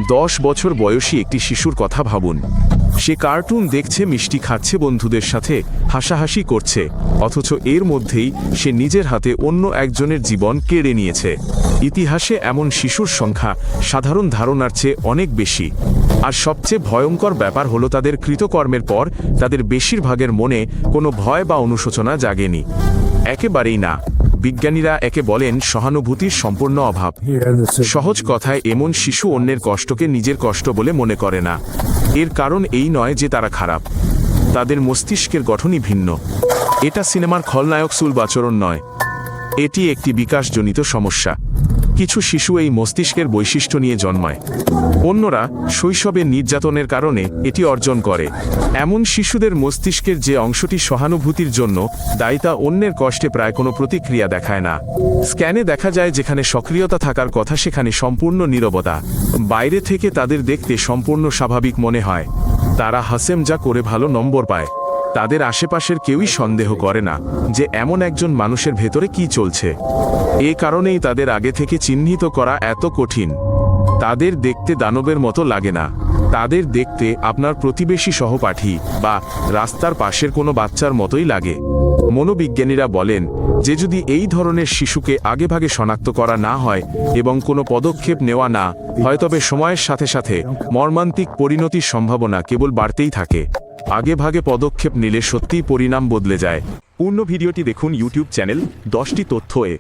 10 বছর বয়সী একটি শিশুর কথা ভাবুন। সে কার্টুন দেখছে, মিষ্টি খাচ্ছে, বন্ধুদের সাথে হাসাহাসি করছে, অথচ এর মধ্যেই সে নিজের হাতে অন্য একজনের জীবন কেড়ে নিয়েছে। ইতিহাসে এমন শিশুর সংখ্যা সাধারণ ধারণার চেয়ে অনেক বেশি। আর সবচেয়ে ভয়ঙ্কর ব্যাপার হলো তাদের কৃতকর্মের পর তাদের বেশিরভাগের মনে কোনো ভয় বা অনুশোচনা জাগেনি। একেবারেই না। বিজ্ঞানীরা একে বলেন সহানুভূতির সম্পূর্ণ অভাব। সহজ কথায়, এমন শিশু অন্যের কষ্টকে নিজের কষ্ট বলে মনে করে না। এর কারণ এই নয় যে তারা খারাপ, তাদের মস্তিষ্কের গঠনই ভিন্ন। এটা সিনেমার খলনায়ক সুলভ আচরণ নয়, এটি একটি বিকাশজনিত সমস্যা। কিছু শিশু এই মস্তিষ্কের বৈশিষ্ট্য নিয়ে জন্মায়, অন্যরা শৈশবে নির্যাতনের কারণে এটি অর্জন করে। এমন শিশুদের মস্তিষ্কের যে অংশটি সহানুভূতির জন্য দায়ী তা অন্যের কষ্টে প্রায় কোনো প্রতিক্রিয়া দেখায় না। স্ক্যানে দেখা যায় যেখানে সক্রিয়তা থাকার কথা সেখানে সম্পূর্ণ নীরবতা। বাইরে থেকে তাদের দেখতে সম্পূর্ণ স্বাভাবিক মনে হয়। তারা হাসেমজা করে ভালো নম্বর পায়। তাদের আশেপাশের কেউই সন্দেহ করে না যে এমন একজন মানুষের ভেতরে কি চলছে। এ কারণেই তাদের আগে থেকে চিহ্নিত করা এত কঠিন। তাদের দেখতে দানবের মতো লাগে না, তাদের দেখতে আপনার প্রতিবেশী সহপাঠী বা রাস্তার পাশের কোনো বাচ্চার মতোই লাগে। মনোবিজ্ঞানীরা বলেন যে যদি এই ধরনের শিশুকে আগেভাগে শনাক্ত করা না হয় এবং কোনো পদক্ষেপ নেওয়া না হয়, তবে সময়ের সাথে সাথে মর্মান্তিক পরিণতির সম্ভাবনা কেবল বাড়তেই থাকে। আগেভাগে পদক্ষেপ নিলে সত্যিই পরিণাম বদলে যায়। পূর্ণ ভিডিওটি দেখুন ইউটিউব চ্যানেল 10টি তথ্য এ।